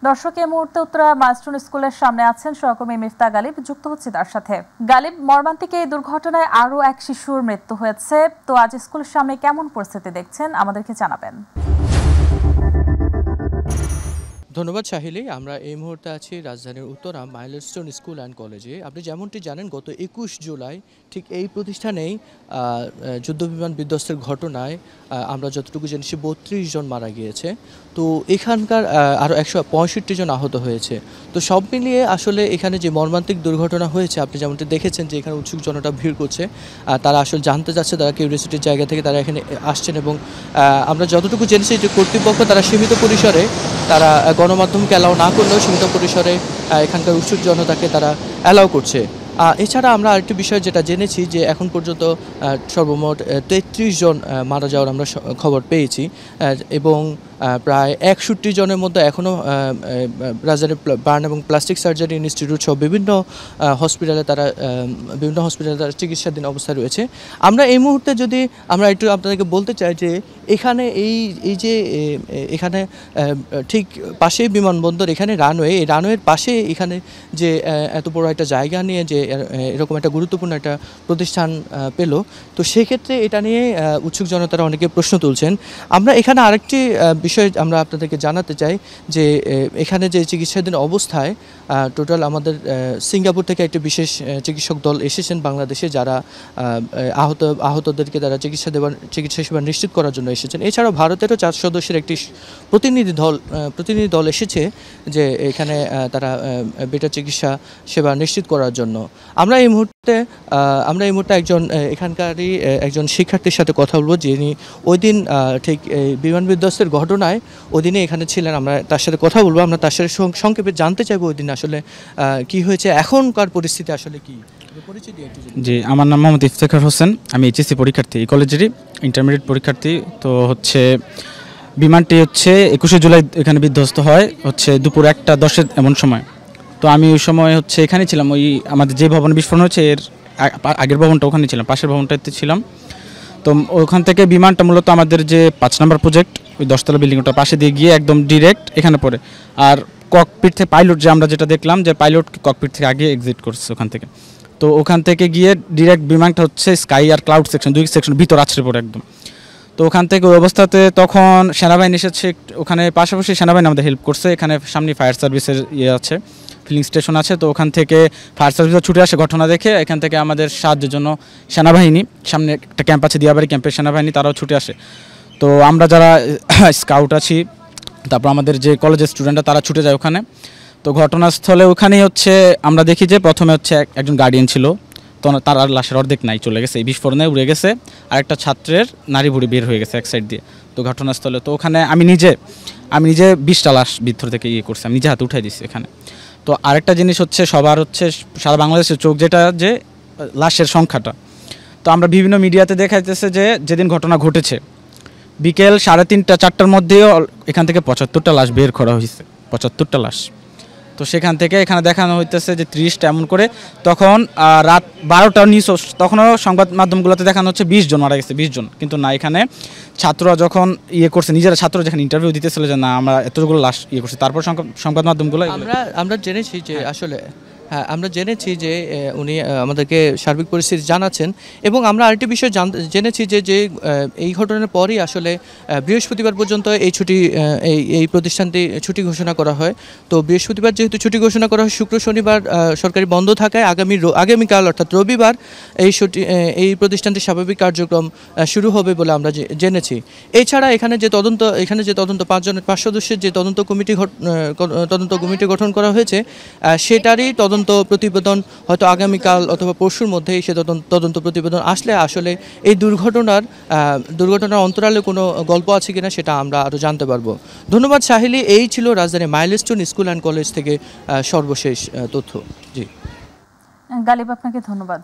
দর্শক এই মুহূর্তে উত্তরা মাইলস্টোন স্কুলের সামনে আছেন সহকর্মী মিফতা গালিব, যুক্ত হচ্ছে তার সাথে। গালিব, মর্মান্তিক এই দুর্ঘটনায় আরও এক শিশুর মৃত্যু হয়েছে, তো আজ স্কুলের সামনে কেমন পরিস্থিতি দেখছেন আমাদেরকে জানাবেন। ধন্যবাদ শাহিলি। আমরা এই মুহূর্তে আছি রাজধানীর উত্তরা মাইলস্টোন স্কুল অ্যান্ড কলেজে। আপনি যেমনটি জানেন, গত 21 জুলাই ঠিক এই প্রতিষ্ঠানেই যুদ্ধবিমান বিধ্বস্তের ঘটনায় আমরা যতটুকু জেনেছি 32 জন মারা গিয়েছে। তো এখানকার আরও 165 জন আহত হয়েছে। তো সব মিলিয়ে আসলে এখানে যে মর্মান্তিক দুর্ঘটনা হয়েছে, আপনি যেমনটি দেখেছেন যে এখানে উৎসুক জনতা ভিড় করছে, তারা আসলে জানতে চাচ্ছে, তারা কিউরিওসিটির জায়গা থেকে তারা এখানে আসছেন। এবং আমরা যতটুকু জেনেছি যে কর্তৃপক্ষ তারা সীমিত পরিসরে, তারা গণমাধ্যমকে অ্যালাউ না করলেও সীমিত পরিসরে এখানকার উৎসুক জনতাকে তারা অ্যালাউ করছে। এছাড়া আমরা আরেকটি বিষয় যেটা জেনেছি যে এখন পর্যন্ত সর্বমোট 33 জন মারা যাওয়ার আমরা খবর পেয়েছি, এবং প্রায় 61 জনের মধ্যে এখনও রাজধানীর বার্ন এবং প্লাস্টিক সার্জারি ইনস্টিটিউট সহ বিভিন্ন হসপিটালে তারা চিকিৎসাধীন অবস্থায় রয়েছে। আমরা এই মুহূর্তে যদি আমরা একটু আপনাদেরকে বলতে চাই যে এখানে এই যে এখানে ঠিক পাশেই বিমানবন্দর, এখানে রানওয়ে, এই রানওয়ের পাশে এখানে যে এত বড় একটা জায়গা নিয়ে যে এরকম একটা গুরুত্বপূর্ণ একটা প্রতিষ্ঠান পেল, তো সেক্ষেত্রে এটা নিয়ে উৎসুক জনতারা অনেকে প্রশ্ন তুলছেন। আমরা এখানে আরেকটি বিষয় আমরা আপনাদেরকে জানাতে চাই যে এখানে যে চিকিৎসাধীন অবস্থায় টোটাল আমাদের সিঙ্গাপুর থেকে একটি বিশেষ চিকিৎসক দল এসেছেন বাংলাদেশে, যারা আহতদেরকে তারা চিকিৎসা সেবা নিশ্চিত করার জন্য এসেছেন। এছাড়াও ভারতেরও 4 সদস্যের একটি প্রতিনিধি দল এসেছে যে এখানে তারা বেটার চিকিৎসা সেবা নিশ্চিত করার জন্য। আমরা এই মুহূর্তে একজন এখানকারই একজন শিক্ষার্থীর সাথে কথা বলবো, যিনি ওই দিন ঠিক বিমান বিধ্বস্তের ঘটনায় ওই দিনে এখানে ছিলেন। আমরা তার সাথে কথা বলবো, আমরা তার সাথে সংক্ষেপে জানতে চাইবো ওই দিন আসলে কি হয়েছে, এখনকার পরিস্থিতি আসলে কি। জি, আমার নাম মোহাম্মদ ইফতেখার হোসেন, আমি এইচএসসি পরীক্ষার্থী, এই কলেজেরই ইন্টারমিডিয়েট পরীক্ষার্থী। তো বিমানটি 21 জুলাই এখানে বিধ্বস্ত হয় দুপুর 1:10 এমন সময়। তো আমি ওই সময় এখানে ছিলাম, ওই আমাদের যে ভবনে বিস্ফোরণ হয়েছে এর আগের ভবনটা ওখানে ছিলাম, পাশের ভবনটাতে ছিলাম। তো ওখান থেকে বিমানটা মূলত আমাদের যে 5 নম্বর প্রজেক্ট, ওই 10তলা বিল্ডিংটার পাশে দিয়ে গিয়ে একদম ডিরেক্ট এখানে পড়ে। আর ককপিট থেকে পাইলট, যে আমরা যেটা দেখলাম যে পাইলট ককপিট থেকে আগে এক্সিট করছে ওখান থেকে। তো ওখান থেকে গিয়ে ডিরেক্ট বিমানটা স্কাই আর ক্লাউড সেকশন, 2 সেকশন ভিতর আছড়ে পড়ে একদম। তো ওখান থেকে ওই অবস্থাতে তখন সেনাবাহিনী এসেছে, ওখানে পাশাপাশি সেনাবাহিনী আমাদের হেল্প করছে। এখানে সামনে ফায়ার সার্ভিসের আছে, ফিলিং স্টেশন আছে। তো ওখান থেকে ফায়ার সার্ভিসও ছুটে আসে ঘটনা দেখে। এখান থেকে আমাদের সাহায্যের জন্য সেনাবাহিনী, সামনে একটা ক্যাম্প আছে দিয়াবাড়ি ক্যাম্পের সেনাবাহিনী, তারাও ছুটে আসে। তো আমরা যারা স্কাউট আছি, তারপর আমাদের যে কলেজের স্টুডেন্টরা, তারা ছুটে যায় ওখানে। তো ঘটনাস্থলে ওখানেই আমরা দেখি যে প্রথমে একজন গার্ডিয়ান ছিল, তো তার আর লাশের অর্ধেক নাই, চলে গেছে, এই বিস্ফোরণে উড়ে গেছে। আর একটা ছাত্রের নারী ভুড়ি বের হয়ে গেছে এক সাইড দিয়ে। তো ঘটনাস্থলে তো ওখানে আমি নিজে 20টা লাশ ভিতর থেকে করছি, আমি নিজে হাতে উঠাই দিচ্ছি এখানে। তো আরেকটা জিনিস সবার সারা বাংলাদেশের চোখ যেটা, যে লাশের সংখ্যাটা। তো আমরা বিভিন্ন মিডিয়াতে দেখাইতেছে যে যেদিন ঘটনা ঘটেছে বিকেল 3:30 4টার মধ্যেও এখান থেকে 75টা লাশ বের করা হয়েছে, 75টা লাশ। তো সেখান থেকে এখানে দেখানো হইতেছে যে 30টা এমন করে। তখন রাত 12টা নিউজ, তখনও সংবাদ মাধ্যমগুলোতে দেখানো হচ্ছে 20 জন মারা গেছে, 20 জন। কিন্তু না, এখানে ছাত্ররা যখন করছে, নিজেরা ছাত্র যেখানে ইন্টারভিউ দিতেছিল যে না আমরা এতগুলো লাশ করছি, তারপর সংবাদ মাধ্যমগুলো আমরা জেনেছি যে আসলে আমরা জেনেছি যে উনি আমাদেরকে সার্বিক পরিস্থিতি জানাচ্ছেন। এবং আমরা আরেকটি বিষয় জেনেছি যে এই ঘটনার পরই আসলে বৃহস্পতিবার পর্যন্ত এই প্রতিষ্ঠানটি ছুটি ঘোষণা করা হয়। তো বৃহস্পতিবার যেহেতু ছুটি ঘোষণা করা হয়, শুক্র শনিবার সরকারি বন্ধ থাকায় আগামীকাল অর্থাৎ রবিবার এই প্রতিষ্ঠানটির স্বাভাবিক কার্যক্রম শুরু হবে বলে আমরা জেনেছি। এছাড়া এখানে যে তদন্ত 5 সদস্যের যে তদন্ত কমিটি গঠন করা হয়েছে, সেটারই প্রতিবেদন হয়তো আগামীকাল অথবা পরশুর মধ্যেই সে তদন্ত প্রতিবেদন আসলে আসলে এই দুর্ঘটনার অন্তরালে কোনো গল্প আছে কিনা সেটা আমরা আরও জানতে পারবো। ধন্যবাদ শাহিলি। এই ছিল রাজধানী মাইলস্টোন স্কুল অ্যান্ড কলেজ থেকে সর্বশেষ তথ্য। জি গালিব, আপনাকে ধন্যবাদ।